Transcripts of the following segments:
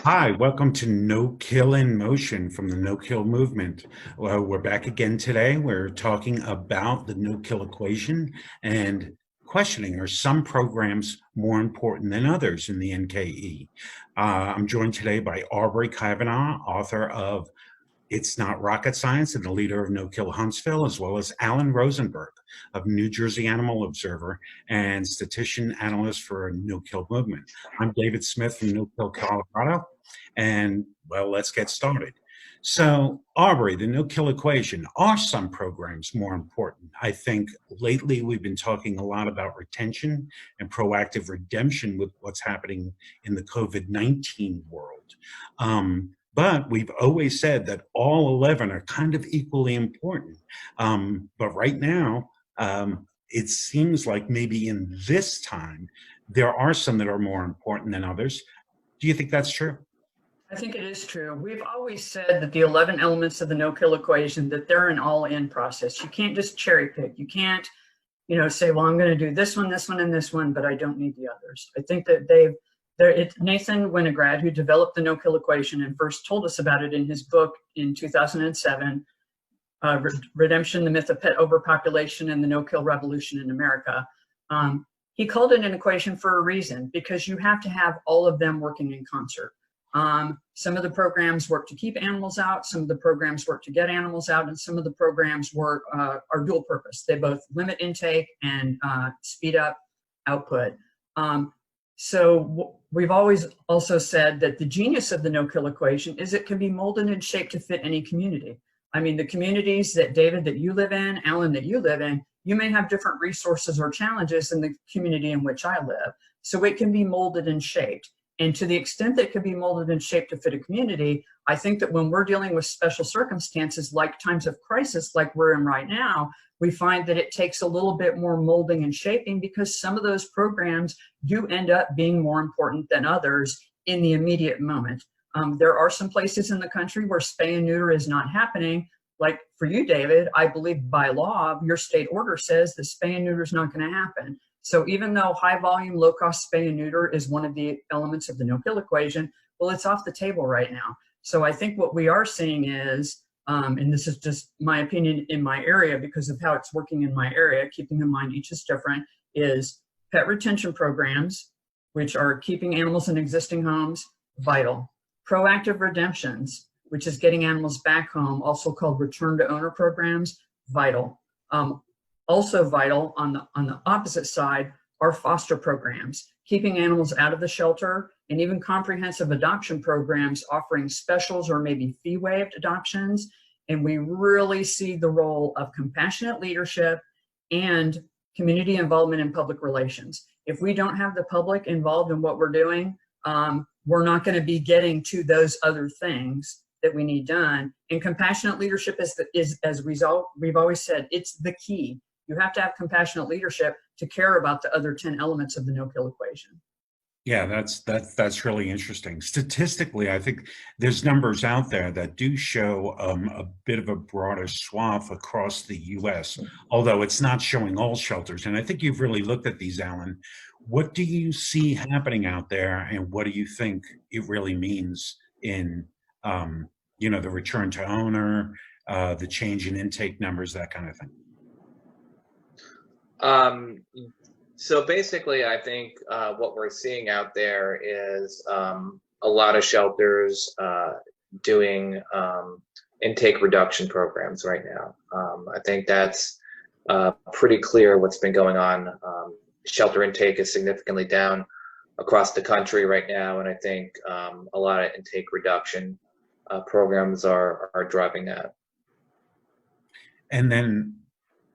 Hi, welcome to No Kill in Motion from the No Kill movement. Well, we're back again today. We're talking about the no kill equation and questioning, are some programs more important than others in the NKE? I'm joined today by Aubrie Kavanaugh, author of It's Not Rocket Science and the leader of No Kill Huntsville, as well as Alan Rosenberg of New Jersey Animal Observer and statistician analyst for No Kill Movement. I'm David Smith from No Kill Colorado. And well, let's get started. So, Aubrie, the no kill equation, are some programs more important? I think lately we've been talking a lot about retention and proactive redemption with what's happening in the COVID-19 world. But we've always said that all 11 are kind of equally important. But right now, it seems like maybe in this time, there are some that are more important than others. Do you think that's true? I think it is true. We've always said that the 11 elements of the no-kill equation, that they're an all-in process. You can't just cherry pick. You can't, say, well, I'm going to do this one, and this one, but I don't need the others. I think that Nathan Winograd, who developed the no-kill equation and first told us about it in his book in 2007, Redemption, the Myth of Pet Overpopulation and the No-Kill Revolution in America. He called it an equation for a reason, because you have to have all of them working in concert. Some of the programs work to keep animals out, some of the programs work to get animals out, and some of the programs work are dual purpose. They both limit intake and speed up output. So we've always also said that the genius of the no-kill equation is it can be molded and shaped to fit any community. I mean, the communities that David, that you live in, Alan, that you live in, you may have different resources or challenges than the community in which I live. So it can be molded and shaped. And to the extent that it can be molded and shaped to fit a community, I think that when we're dealing with special circumstances like times of crisis like we're in right now, we find that it takes a little bit more molding and shaping, because some of those programs do end up being more important than others in the immediate moment. There are some places in the country where spay and neuter is not happening. Like for you, David, I believe by law, your state order says that spay and neuter is not going to happen. So even though high volume, low cost spay and neuter is one of the elements of the no-kill equation, well, it's off the table right now. So I think what we are seeing is, and this is just my opinion in my area because of how it's working in my area, keeping in mind each is different, is pet retention programs, which are keeping animals in existing homes, vital. Proactive redemptions, which is getting animals back home, also called return to owner programs, vital. Also vital on the opposite side are foster programs, keeping animals out of the shelter, and even comprehensive adoption programs offering specials or maybe fee-waived adoptions. And we really see the role of compassionate leadership and community involvement in public relations. If we don't have the public involved in what we're doing, we're not going to be getting to those other things that we need done. And compassionate leadership is as we've always said, it's the key. You have to have compassionate leadership to care about the other 10 elements of the no-kill equation. Yeah, that's really interesting. Statistically, I think there's numbers out there that do show a bit of a broader swath across the U.S., although it's not showing all shelters. And I think you've really looked at these, Alan. What do you see happening out there, and what do you think it really means in, the return to owner, the change in intake numbers, that kind of thing? So basically, I think what we're seeing out there is a lot of shelters doing intake reduction programs right now. I think that's pretty clear what's been going on. Shelter intake is significantly down across the country right now, and I think a lot of intake reduction programs are driving that. And then,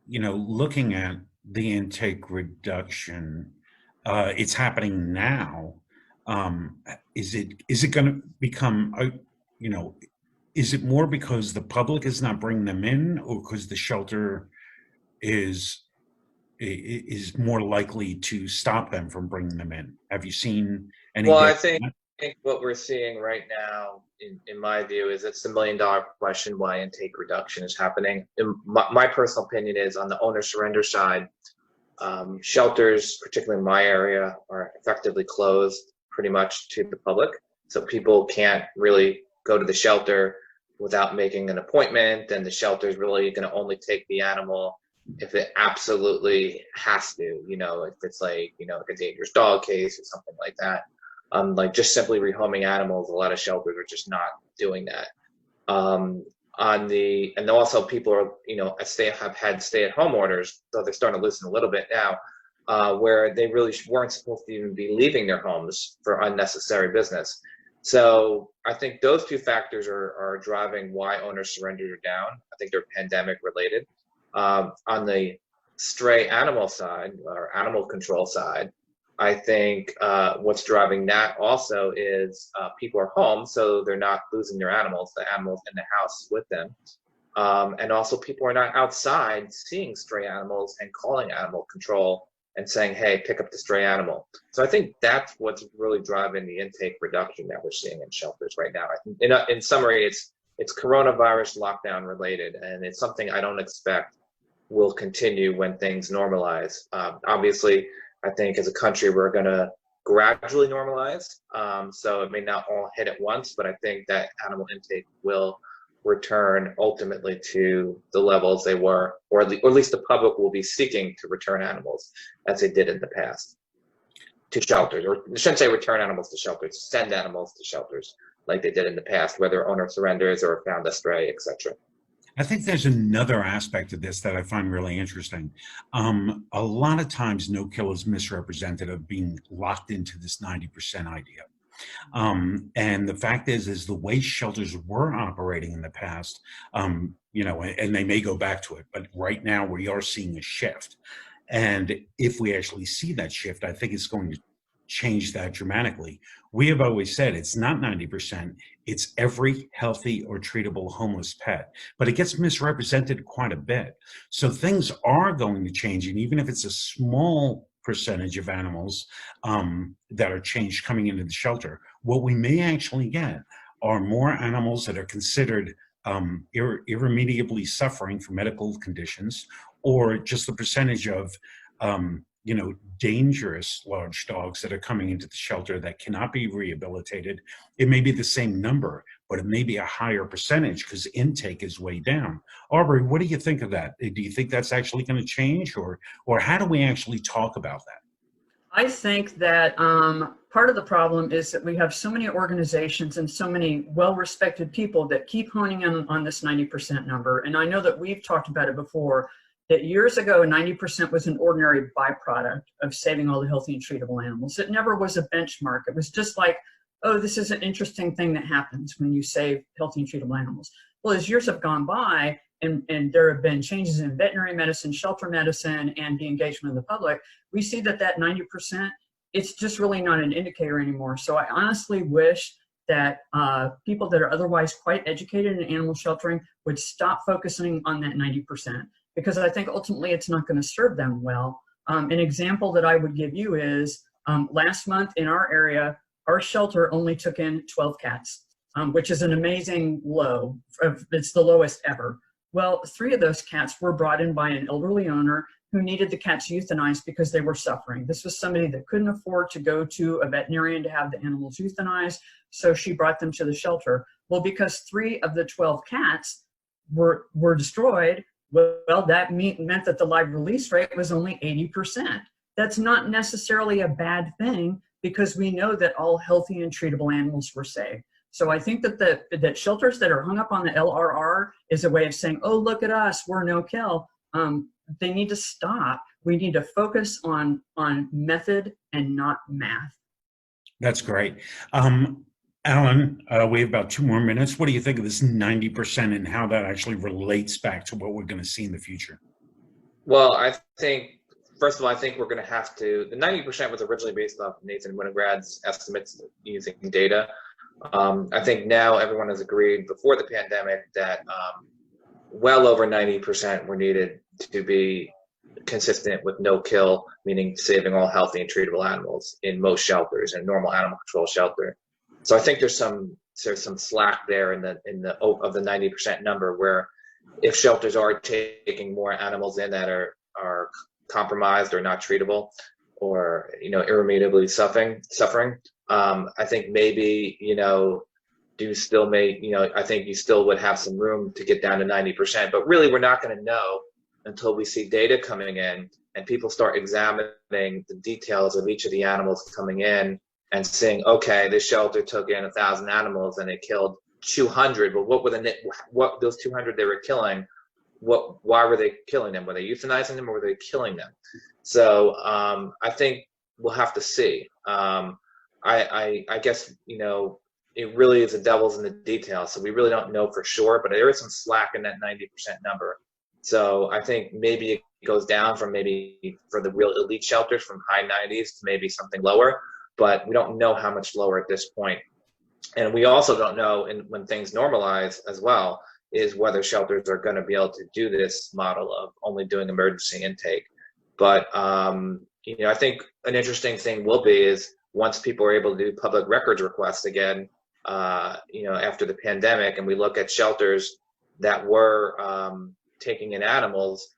looking at the intake reduction, it's happening now. Is it going to become, is it more because the public is not bringing them in, or because the shelter is more likely to stop them from bringing them in? Have you seen any? Well, I think what we're seeing right now, in my view, is it's the million-dollar question why intake reduction is happening. My personal opinion is on the owner surrender side, shelters, particularly in my area, are effectively closed pretty much to the public. So people can't really go to the shelter without making an appointment, and the shelter is really going to only take the animal if it absolutely has to, if it's like, like a dangerous dog case or something like that. Like just simply rehoming animals, a lot of shelters are just not doing that. And also people are, have had stay-at-home orders, so they're starting to loosen a little bit now, where they really weren't supposed to even be leaving their homes for unnecessary business. So I think those two factors are driving why owner surrenders are down. I think they're pandemic related. On the stray animal side or animal control side, I think what's driving that also is people are home, so they're not losing the animals in the house with them. And also people are not outside seeing stray animals and calling animal control and saying, hey, pick up the stray animal. So I think that's what's really driving the intake reduction that we're seeing in shelters right now. In summary, it's coronavirus lockdown related, and it's something I don't expect will continue when things normalize. Obviously, I think as a country, we're going to gradually normalize. So it may not all hit at once, but I think that animal intake will return ultimately to the levels they were, or at least the public will be seeking to return animals as they did in the past to shelters, or I shouldn't say return animals to shelters, send animals to shelters like they did in the past, whether owner surrenders or found astray, etc. I think there's another aspect of this that I find really interesting. A lot of times no-kill is misrepresented of being locked into this 90% idea. And the fact is the way shelters were operating in the past, and they may go back to it, but right now we are seeing a shift. And if we actually see that shift, I think it's going to change that dramatically. We have always said it's not 90%, it's every healthy or treatable homeless pet, but it gets misrepresented quite a bit. So things are going to change, and even if it's a small percentage of animals that are changed coming into the shelter, what we may actually get are more animals that are considered irremediably suffering from medical conditions, or just the percentage of dangerous large dogs that are coming into the shelter that cannot be rehabilitated. It may be the same number, but it may be a higher percentage because intake is way down. Aubrie, what do you think of that? Do you think that's actually going to change, or how do we actually talk about that? I think that part of the problem is that we have so many organizations and so many well-respected people that keep honing in on this 90% number. And I know that we've talked about it before, that years ago, 90% was an ordinary byproduct of saving all the healthy and treatable animals. It never was a benchmark. It was just like, oh, this is an interesting thing that happens when you save healthy and treatable animals. Well, as years have gone by, and there have been changes in veterinary medicine, shelter medicine, and the engagement of the public, we see that 90%, it's just really not an indicator anymore. So I honestly wish that people that are otherwise quite educated in animal sheltering would stop focusing on that 90%, because I think ultimately it's not going to serve them well. An example that I would give you is last month in our area, our shelter only took in 12 cats, which is an amazing low. It's the lowest ever. Well, 3 of those cats were brought in by an elderly owner who needed the cats euthanized because they were suffering. This was somebody that couldn't afford to go to a veterinarian to have the animals euthanized, so she brought them to the shelter. Well, because 3 of the 12 cats were destroyed, well, that meant that the live release rate was only 80%. That's not necessarily a bad thing, because we know that all healthy and treatable animals were saved. So I think that that shelters that are hung up on the LRR is a way of saying, oh, look at us, we're no-kill. They need to stop. We need to focus on method and not math. That's great. Alan, we have about 2 more minutes. What do you think of this 90% and how that actually relates back to what we're going to see in the future? Well, I think, first of all, I think we're going to have to, the 90% was originally based off Nathan Winograd's estimates using data. I think now everyone has agreed before the pandemic that well over 90% were needed to be consistent with no-kill, meaning saving all healthy and treatable animals in most shelters and normal animal control shelter. So I think there's some slack there in the of the 90% number, where if shelters are taking more animals in that are compromised or not treatable, or irremediably suffering, I think maybe, do still make, I think you still would have some room to get down to 90%, but really we're not going to know until we see data coming in and people start examining the details of each of the animals coming in and saying, okay, this shelter took in 1,000 animals and it killed 200. Well, what those 200 they were killing? Why were they killing them? Were they euthanizing them or were they killing them? So I think we'll have to see. I guess, it really is the devil's in the details. So we really don't know for sure, but there is some slack in that 90% number. So I think maybe it goes down from maybe for the real elite shelters from high 90s to maybe something lower, but we don't know how much lower at this point. And we also don't know when things normalize as well, is whether shelters are going to be able to do this model of only doing emergency intake. But, I think an interesting thing will be is once people are able to do public records requests again, after the pandemic, and we look at shelters that were taking in animals,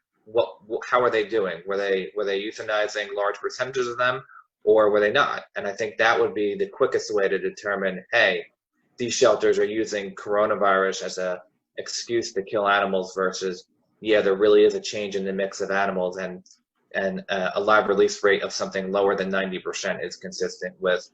how are they doing? Were they euthanizing large percentages of them, or were they not? And I think that would be the quickest way to determine, hey, these shelters are using coronavirus as a excuse to kill animals versus, yeah, there really is a change in the mix of animals, and a live release rate of something lower than 90% is consistent with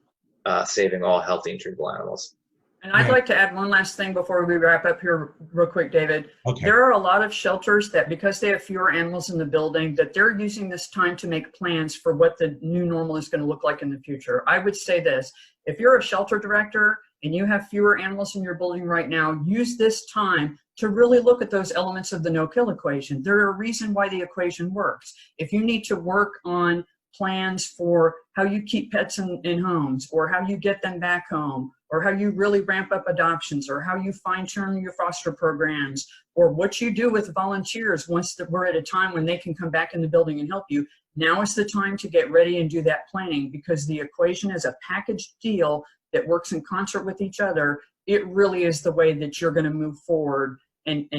saving all healthy and treatable animals. And I'd like to add one last thing before we wrap up here real quick, David. Okay. There are a lot of shelters that, because they have fewer animals in the building, that they're using this time to make plans for what the new normal is going to look like in the future. I would say this: if you're a shelter director and you have fewer animals in your building right now, use this time to really look at those elements of the no-kill equation. There's a reason why the equation works. If you need to work on plans for how you keep pets in homes, or how you get them back home, or how you really ramp up adoptions, or how you fine-tune your foster programs, or what you do with volunteers once we're at a time when they can come back in the building and help you, now is the time to get ready and do that planning, because the equation is a packaged deal that works in concert with each other. It really is the way that you're going to move forward and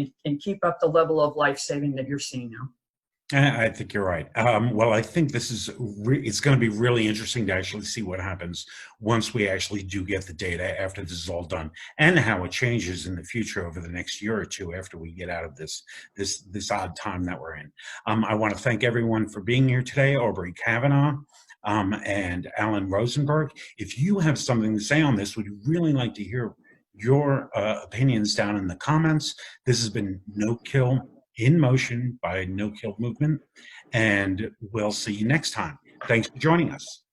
keep up the level of life-saving that you're seeing now. I think you're right. Well, I think this is it's going to be really interesting to actually see what happens once we actually do get the data after this is all done, and how it changes in the future over the next year or two after we get out of this odd time that we're in. I want to thank everyone for being here today. Aubrie Kavanaugh and Alan Rosenberg. If you have something to say on this, we'd really like to hear your opinions down in the comments. This has been No Kill in Motion by No Kill Movement, and we'll see you next time. Thanks for joining us.